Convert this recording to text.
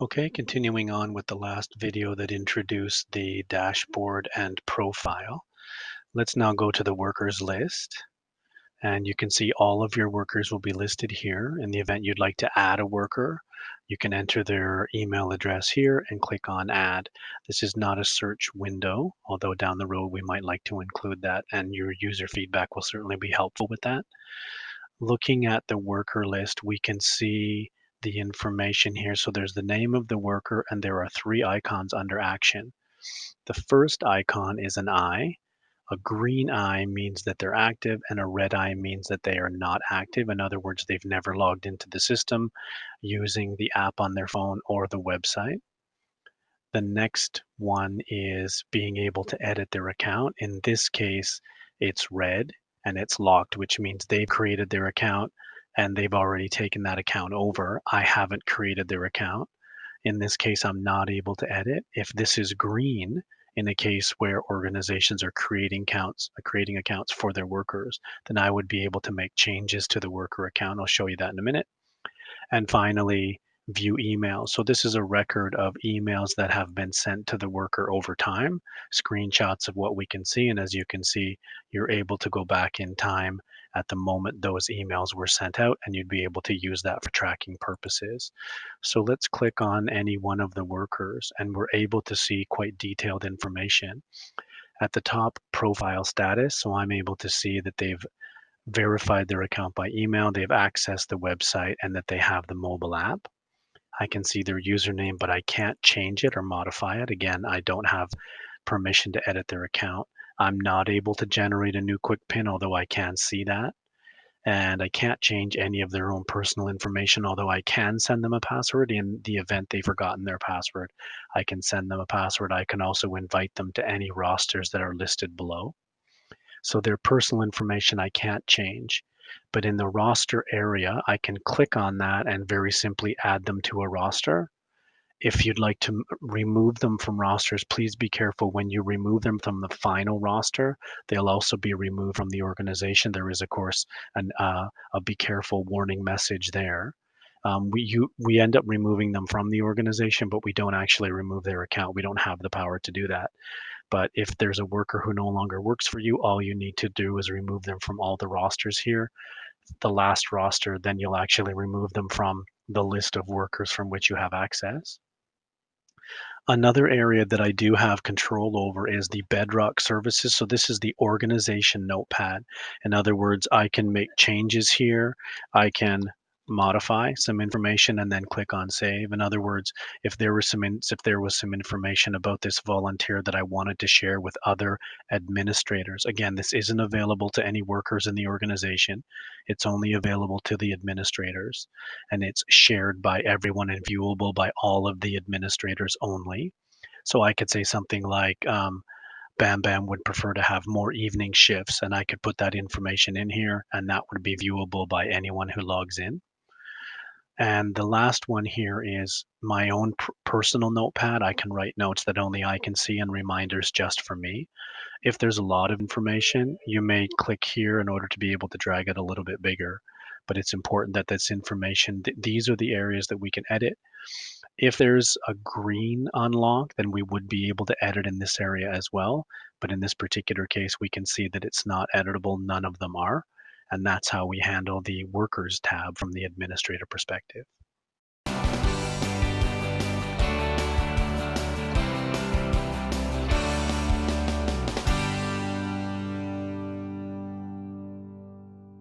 Okay, continuing on with the last video that introduced the dashboard and profile. Let's now go to the workers list, and you can see all of your workers will be listed here. In the event you'd like to add a worker, you can enter their email address here and click on add. This is not a search window, although down the road we might like to include that, and your user feedback will certainly be helpful with that. Looking at the worker list, we can see the information here. So there's the name of the worker, and there are three icons under action. The first icon is an eye. A green eye means that they're active, and a red eye means that they are not active. In other words, they've never logged into the system using the app on their phone or the website. The next one is being able to edit their account. In this case, it's red and it's locked, which means they've created their account and they've already taken that account over. I haven't created their account. In this case, I'm not able to edit. If this is green, in a case where organizations are creating accounts for their workers, then I would be able to make changes to the worker account. I'll show you that in a minute. And finally, view emails. So this is a record of emails that have been sent to the worker over time, screenshots of what we can see. And as you can see, you're able to go back in time at the moment those emails were sent out, and you'd be able to use that for tracking purposes. So let's click on any one of the workers, and we're able to see quite detailed information. At the top, profile status. So I'm able to see that they've verified their account by email, they've accessed the website, and that they have the mobile app. I can see their username, but I can't change it or modify it. Again, I don't have permission to edit their account. I'm not able to generate a new quick pin, although I can see that. And I can't change any of their own personal information, although I can send them a password. In the event they've forgotten their password, I can send them a password. I can also invite them to any rosters that are listed below. So their personal information I can't change. But in the roster area, I can click on that and very simply add them to a roster. If you'd like to remove them from rosters, please be careful when you remove them from the final roster. They'll also be removed from the organization. There is, of course, a be careful warning message there. We end up removing them from the organization, but we don't actually remove their account. We don't have the power to do that. But if there's a worker who no longer works for you, all you need to do is remove them from all the rosters here. The last roster, then you'll actually remove them from the list of workers from which you have access. Another area that I do have control over is the Bedrock Services. So this is the organization notepad. In other words, I can make changes here. I can modify some information and then click on save. In other words, if there was some information about this volunteer that I wanted to share with other administrators, again, this isn't available to any workers in the organization. It's only available to the administrators, and it's shared by everyone and viewable by all of the administrators only. So I could say something like, Bam Bam would prefer to have more evening shifts, and I could put that information in here, and that would be viewable by anyone who logs in. And the last one here is my own personal notepad. I can write notes that only I can see and reminders just for me. If there's a lot of information, you may click here in order to be able to drag it a little bit bigger. But it's important that this information, these are the areas that we can edit. If there's a green unlock, then we would be able to edit in this area as well. But in this particular case, we can see that it's not editable. None of them are. And that's how we handle the workers tab from the administrator perspective.